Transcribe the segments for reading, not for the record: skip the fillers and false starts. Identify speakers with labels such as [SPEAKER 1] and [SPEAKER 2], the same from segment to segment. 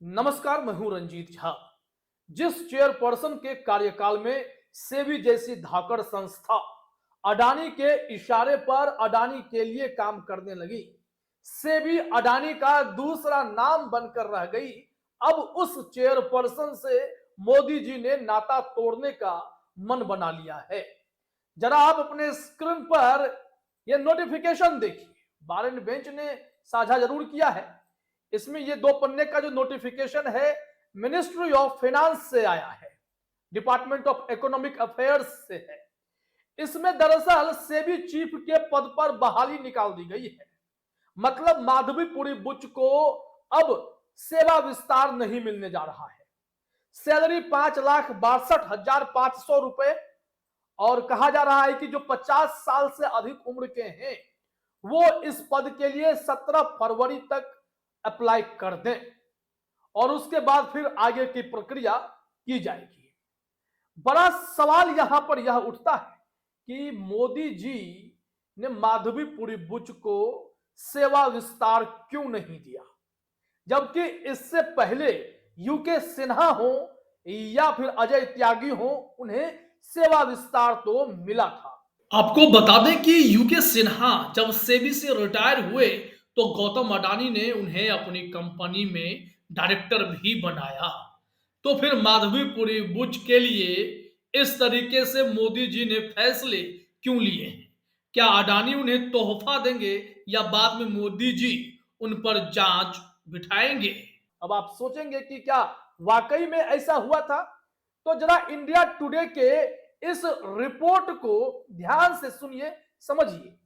[SPEAKER 1] नमस्कार, मैं हूं रंजीत झा। जिस चेयरपर्सन के कार्यकाल में सेबी जैसी धाकड़ संस्था अडानी के इशारे पर अडानी के लिए काम करने लगी, सेबी अडानी का दूसरा नाम बनकर रह गई। अब उस चेयरपर्सन से मोदी जी ने नाता तोड़ने का मन बना लिया है। जरा आप अपने स्क्रीन पर यह नोटिफिकेशन देखिए। बारन बेंच ने साझा जरूर किया है। इसमें ये 2 पन्ने का जो नोटिफिकेशन है, मिनिस्ट्री ऑफ फाइनेंस से आया है, डिपार्टमेंट ऑफ इकोनॉमिक अफेयर्स से है। इसमें दरअसल सेबी चीफ के पद पर बहाली निकाल दी गई है। मतलब माधवीपुरी बुच को अब सेवा विस्तार नहीं मिलने जा रहा है। सैलरी 5,62,500 रुपए, और कहा जा रहा है कि जो 50 साल से अधिक उम्र के हैं वो इस पद के लिए 17 फरवरी तक अप्लाई कर दें और उसके बाद फिर आगे की प्रक्रिया की जाएगी। बड़ा सवाल यहां पर यह उठता है कि मोदी जी ने माधवीपुरी बुच को सेवा विस्तार क्यों नहीं दिया, जबकि इससे पहले यूके सिन्हा हो या फिर अजय त्यागी हो, उन्हें सेवा विस्तार तो मिला था। आपको बता दें कि यूके सिन्हा जब सेबी से रिटायर हुए तो गौतम अडानी ने उन्हें अपनी कंपनी में डायरेक्टर भी बनाया। तो फिर माधवीपुरी बुच के लिए इस तरीके से मोदी जी ने फैसले क्यों लिए हैं? क्या अडानी उन्हें तोहफा देंगे या बाद में मोदी जी उन पर जांच बिठाएंगे? अब आप सोचेंगे कि क्या वाकई में ऐसा हुआ था? तो जरा इंडिया टुडे के इस रिपोर्ट को ध्यान से सुनिए, समझिए।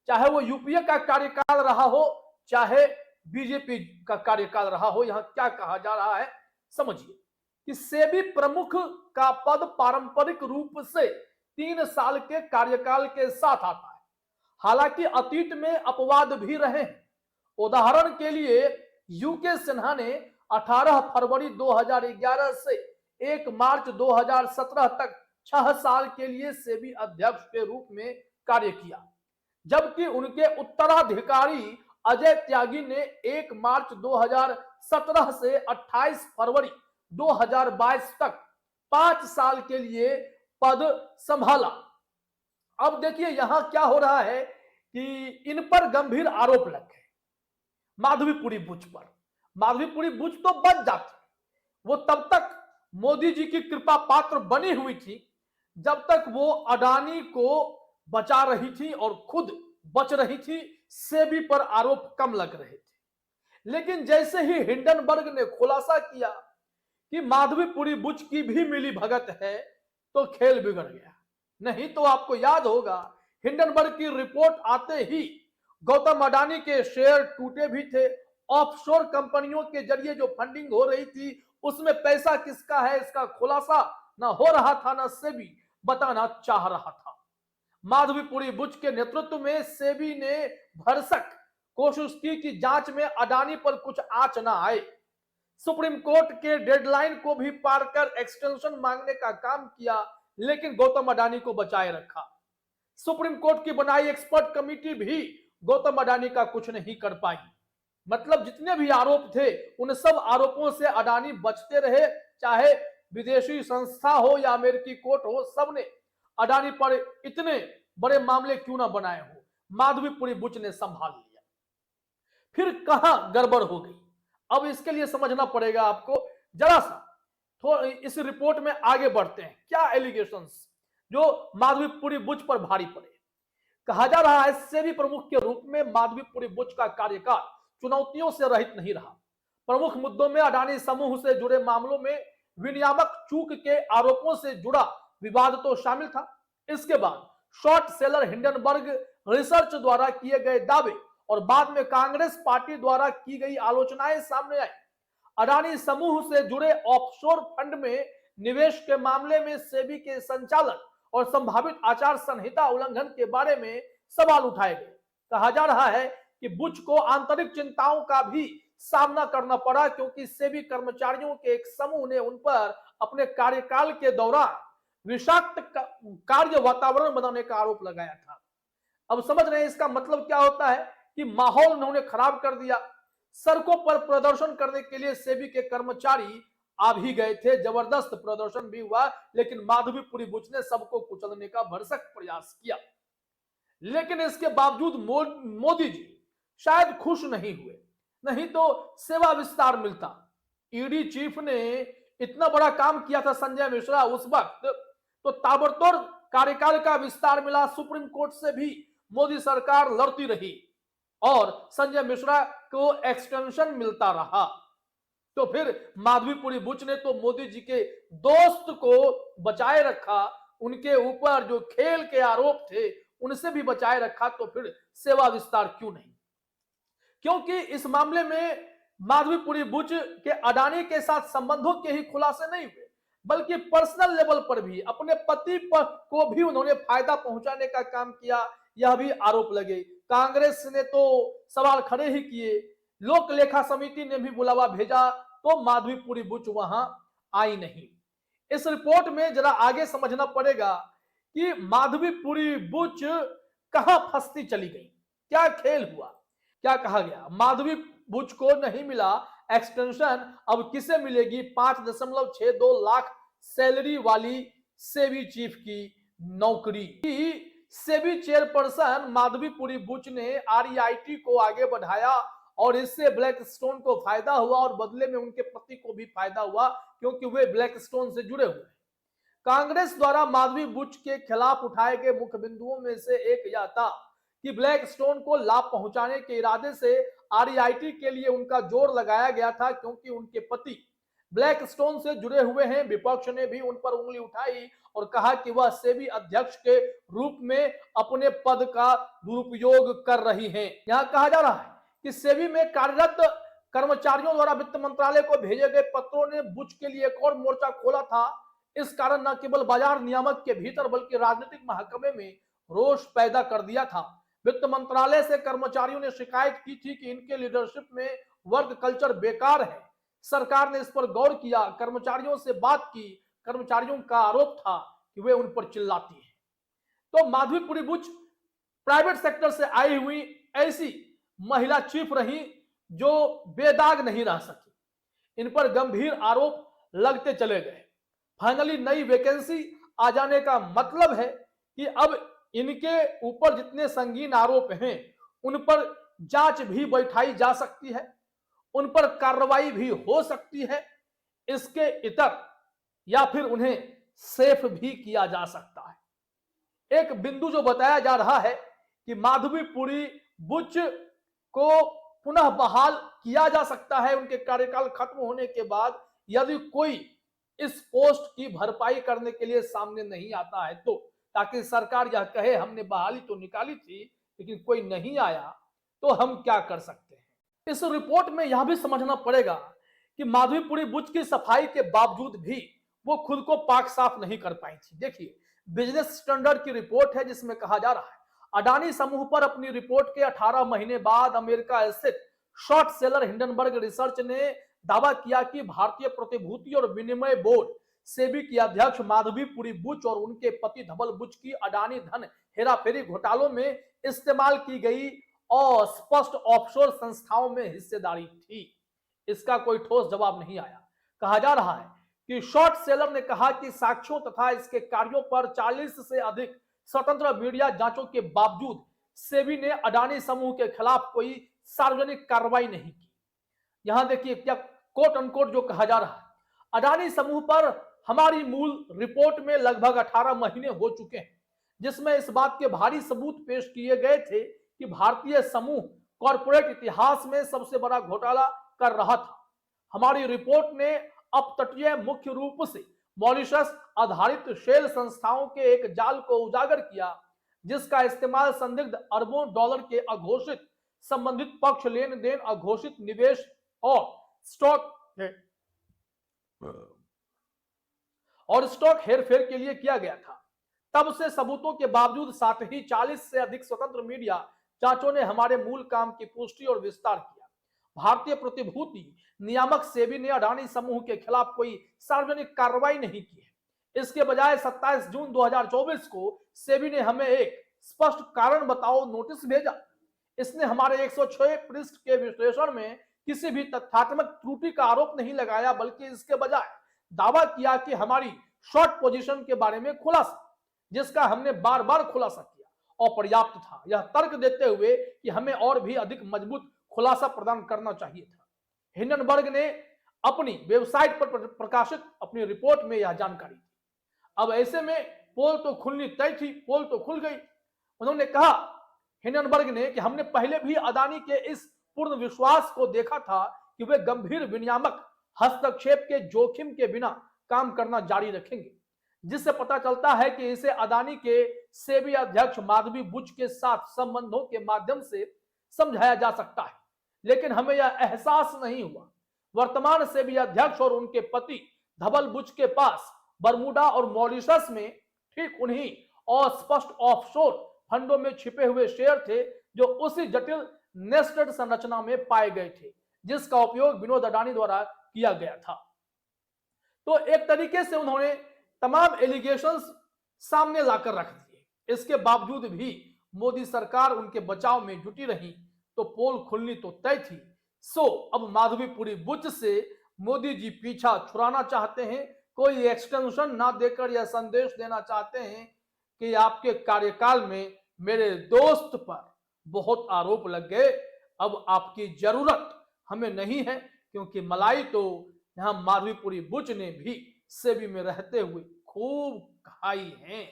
[SPEAKER 1] चाहे वो यूपीए का कार्यकाल रहा हो, चाहे बीजेपी का कार्यकाल रहा हो, यहां क्या कहा जा रहा है समझिए कि सेबी प्रमुख का पद पारंपरिक रूप से 3 साल के कार्यकाल के साथ आता है। हालांकि अतीत में अपवाद भी रहे हैं। उदाहरण के लिए यूके सिन्हा ने 18 फरवरी 2011 से 1 मार्च 2017 तक 6 साल के लिए सेबी अध्यक्ष के रूप में कार्य किया, जबकि उनके उत्तराधिकारी अजय त्यागी ने 1 मार्च 2017 से 28 फरवरी 2022 तक 5 साल के लिए पद संभाला। अब देखिए यहां क्या हो रहा है कि इन पर गंभीर आरोप लगे माधवीपुरी बुच पर। माधवीपुरी बुच तो बच जाती, वो तब तक मोदी जी की कृपा पात्र बनी हुई थी जब तक वो अडानी को बचा रही थी और खुद बच रही थी। सेबी पर आरोप कम लग रहे थे। लेकिन जैसे ही हिंडनबर्ग ने खुलासा किया कि माधवीपुरी बुच की भी मिली भगत है, तो खेल बिगड़ गया। नहीं तो आपको याद होगा, हिंडनबर्ग की रिपोर्ट आते ही गौतम अडानी के शेयर टूटे भी थे। ऑफशोर कंपनियों के जरिए जो फंडिंग हो रही थी, उसमें पैसा किसका है इसका खुलासा ना हो रहा था, ना सेबी बताना चाह रहा था। माधवीपुरी बुच के नेतृत्व में सेबी ने भरसक कोशिश की कि जांच में अडानी पर कुछ आंच ना आए। सुप्रीम कोर्ट के डेडलाइन को भी पार कर एक्सटेंशन मांगने का काम किया, लेकिन गौतम अडानी को बचाए रखा। सुप्रीम कोर्ट की बनाई एक्सपर्ट कमेटी भी गौतम अडानी का कुछ नहीं कर पाई। मतलब जितने भी आरोप थे, उन सब आरोपों से अडानी बचते रहे। चाहे विदेशी संस्था हो या अमेरिकी कोर्ट हो, सबने अडानी पर इतने बड़े मामले क्यों ना बनाए हो, माधवीपुरी बुच ने संभाल लिया। फिर कहां गड़बड़ हो गई, अब इसके लिए समझना पड़ेगा आपको। जरा सा थोड़ा इस रिपोर्ट में आगे बढ़ते हैं। क्या एलिगेशंस जो माधवीपुरी बुच पर भारी पड़े। कहा जा रहा है सेबी प्रमुख के रूप में माधवीपुरी बुच का कार्यकाल चुनौतियों से रहित नहीं रहा। प्रमुख मुद्दों में अडानी समूह से जुड़े मामलों में विनियामक चूक के आरोपों से जुड़ा विवाद तो शामिल था। इसके बाद शॉर्ट सेलर हिंडनबर्ग रिसर्च द्वारा किए गए दावे और बाद में कांग्रेस पार्टी द्वारा की गई आलोचनाएं सामने आई। अडानी समूह से जुड़े ऑफशोर फंड में निवेश के मामले में सेबी के संचालन और संभावित आचार संहिता उल्लंघन के बारे में सवाल उठाए गए। कहा जा रहा है कि बुच को आंतरिक चिंताओं का भी सामना करना पड़ा, क्योंकि सेबी कर्मचारियों के एक समूह ने उन पर अपने कार्यकाल के दौरान विषाक्त कार्य वातावरण बनाने का आरोप लगाया था। अब समझ रहे हैं इसका मतलब क्या होता है कि माहौल उन्होंने खराब कर दिया। सड़कों पर प्रदर्शन करने के लिए सेबी के कर्मचारी आ भी गए थे, जबरदस्त प्रदर्शन भी हुआ, लेकिन माधवीपुरी बुच ने सबको कुचलने का भरसक प्रयास किया। लेकिन इसके बावजूद मोदी जी शायद खुश नहीं हुए, नहीं तो सेवा विस्तार मिलता। ईडी चीफ ने इतना बड़ा काम किया था संजय मिश्रा उस वक्त, तो ताबड़तोड़ कार्यकाल का विस्तार मिला, सुप्रीम कोर्ट से भी मोदी सरकार लड़ती रही और संजय मिश्रा को एक्सटेंशन मिलता रहा। तो फिर माधवीपुरी बुच ने तो मोदी जी के दोस्त को बचाए रखा, उनके ऊपर जो खेल के आरोप थे उनसे भी बचाए रखा, तो फिर सेवा विस्तार क्यों नहीं? क्योंकि इस मामले में माधवीपुरी बुच के अडानी के साथ संबंधों के ही खुलासे नहीं हुए, बल्कि पर्सनल लेवल पर भी अपने पति को भी उन्होंने फायदा पहुंचाने का काम किया, यह भी आरोप लगे। कांग्रेस ने तो सवाल खड़े ही किए, लोक लेखा समिति ने भी बुलावा भेजा, तो माधवीपुरी बुच वहां आई नहीं। इस रिपोर्ट में जरा आगे समझना पड़ेगा कि माधवीपुरी बुच कहां फंसती चली गई, क्या खेल हुआ, क्या कहा गया। माधवी बुच को नहीं मिला एक्सटेंशन, अब किसे मिलेगी 5.62 लाख सैलरी वाली सेबी चीफ की नौकरी। सेबी चेयरपर्सन माधवीपुरी बुच ने आरईआईटी को आगे बढ़ाया और इससे ब्लैकस्टोन को फायदा हुआ और बदले में उनके पति को भी फायदा हुआ, क्योंकि वे ब्लैकस्टोन से जुड़े हुए हैं। कांग्रेस द्वारा माधवी बुच के खिलाफ उठाए गए मुख्य बिंदुओं में से एक यह था कि ब्लैकस्टोन को लाभ पहुंचाने के इरादे से आरईआईटी के लिए उनका जोर लगाया गया था, क्योंकि उनके पति ब्लैकस्टोन से जुड़े हुए हैं। विपक्ष ने भी उन पर उंगली उठाई और कहा कि वह सेबी अध्यक्ष के रूप में अपने पद का दुरुपयोग कर रही हैं। यहां कहा जा रहा है कि सेबी में कार्यरत कर्मचारियों द्वारा वित्त मंत्रालय को भेजे गए पत्रों ने बुच के लिए एक और मोर्चा खोला था। इस कारण न केवल बाजार नियामक के भीतर बल्कि राजनीतिक महकमे में रोष पैदा कर दिया था। वित्त मंत्रालय से कर्मचारियों ने शिकायत की थी कि इनके लीडरशिप में वर्क कल्चर बेकार है। सरकार ने इस पर गौर किया, कर्मचारियों से बात की। कर्मचारियों का आरोप था कि वे उन पर चिल्लाती हैं। तो माधवीपुरी बुच प्राइवेट सेक्टर से आई हुई ऐसी महिला चीफ रही जो बेदाग नहीं रह सकी। इन पर गंभीर आरोप लगते चले गए। फाइनली नई वैकेंसी आ जाने का मतलब है कि अब इनके ऊपर जितने संगीन आरोप हैं उन पर जांच भी बैठाई जा सकती है, उन पर कार्रवाई भी हो सकती है। इसके इतर या फिर उन्हें सेफ भी किया जा सकता है। एक बिंदु जो बताया जा रहा है कि माधवीपुरी बुच को पुनः बहाल किया जा सकता है उनके कार्यकाल खत्म होने के बाद, यदि कोई इस पोस्ट की भरपाई करने के लिए सामने नहीं आता है तो, ताकि सरकार यह कहे हमने बहाली तो निकाली थी लेकिन कोई नहीं आया, तो हम क्या कर सकते हैं। इस रिपोर्ट में यह भी समझना पड़ेगा कि माधवीपुरी बुच की सफाई के बावजूद भी वो खुद को पाक साफ नहीं कर पाई थी। देखिए, बिजनेस स्टैंडर्ड की रिपोर्ट है जिसमें कहा जा रहा है अडानी समूह पर अपनी रिपोर्ट के 18 महीने बाद अमेरिका स्थित शॉर्ट सेलर हिंडनबर्ग रिसर्च ने दावा किया कि भारतीय प्रतिभूति और विनिमय बोर्ड सेबी की अध्यक्ष माधवीपुरी बुच और उनके पति धवल बुच की अडानी धन हेराफेरी घोटालों में इस्तेमाल की गई और स्पष्ट ऑफशोर संस्थाओं में हिस्सेदारी थी। इसका कोई ठोस जवाब नहीं आया। कहा जा रहा है कि शॉर्ट सेलर ने कहा कि साक्ष्यों तथा इसके कार्यों पर 40 से अधिक स्वतंत्र मीडिया जांचों के बावजूद सेबी ने अडानी समूह के खिलाफ कोई सार्वजनिक कार्रवाई नहीं की। यहां देखिए क्या कोट अनकोट जो कहा जा रहा है, अडानी समूह पर हमारी मूल रिपोर्ट में लगभग 18 महीने हो चुके हैं, जिसमें इस बात के भारी सबूत पेश किए गए थे कि भारतीय समूह कॉरपोरेट इतिहास में सबसे बड़ा घोटाला कर रहा था। हमारी रिपोर्ट ने अपतटीय मुख्य रूप से मॉरिशस आधारित शेल संस्थाओं के एक जाल को उजागर किया, जिसका इस्तेमाल संदिग्ध अरबों डॉलर के अघोषित संबंधित पक्ष लेन देन, अघोषित निवेश और स्टॉक हेरफेर के लिए किया गया था। तब से सबूतों के बावजूद साथ ही 40 से अधिक स्वतंत्र मीडिया जांचों ने हमारे मूल काम की पुष्टि और विस्तार किया। भारतीय प्रतिभूति नियामक सेबी ने अडानी समूह के खिलाफ कोई सार्वजनिक कार्रवाई नहीं की है। इसके बजाय 27 जून 2024 को सेबी ने हमें एक स्पष्ट कारण बताओ नोटिस भेजा। इसने हमारे 106 पृष्ठ के विश्लेषण में किसी भी तथ्यात्मक त्रुटि का आरोप नहीं लगाया, बल्कि इसके बजाय दावा किया कि हमारी शॉर्ट पोजीशन के बारे में खुलासा, जिसका हमने बार बार खुलासा किया, अपर्याप्त था। यह तर्क देते हुए कि हमें और भी अधिक मजबूत खुलासा प्रदान करना चाहिए था। हिंडनबर्ग ने अपनी वेबसाइट पर प्रकाशित अपनी रिपोर्ट में यह जानकारी दी। अब ऐसे में पोल तो खुलनी तय थी, पोल तो खुल गई। उन्होंने कहा, हिंडनबर्ग ने, कि हमने पहले भी अदानी के इस पूर्ण विश्वास को देखा था कि वे गंभीर विनियामक हस्तक्षेप के जोखिम के बिना काम करना जारी रखेंगे, जिससे पता चलता है कि इसे अदानी के सेबी अध्यक्ष माधवी बुच के साथ संबंधों के माध्यम से समझाया जा सकता है। लेकिन हमें यह एहसास नहीं हुआ। वर्तमान सेबी अध्यक्ष और उनके पति धवल बुच के पास बरमूडा और मॉरिशस में ठीक उन्हीं अस्पष्ट ऑफशोर फंडों में छिपे हुए शेयर थे, जो उसी जटिल नेस्टेड संरचना में पाए गए थे जिसका उपयोग विनोद अडानी द्वारा किया गया था। तो एक तरीके से उन्होंने तमाम एलिगेशंस सामने लाकर रख दिए। इसके बावजूद भी मोदी सरकार उनके बचाव में जुटी रही, तो पोल खुलनी तो तय थी। सो अब माधवीपुरी बुच से मोदी जी पीछा छुड़ाना चाहते हैं, कोई एक्सटेंशन ना देकर यह संदेश देना चाहते हैं कि आपके कार्यकाल में मेरे दोस्त पर बहुत आरोप लग गए, अब आपकी जरूरत हमें नहीं है, क्योंकि मलाई तो यहां माधवीपुरी बुच ने भी सेबी में रहते हुए खूब खाई है।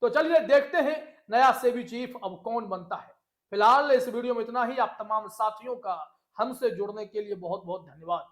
[SPEAKER 1] तो चलिए देखते हैं नया सेबी चीफ अब कौन बनता है। फिलहाल इस वीडियो में इतना ही। आप तमाम साथियों का हमसे जुड़ने के लिए बहुत बहुत धन्यवाद।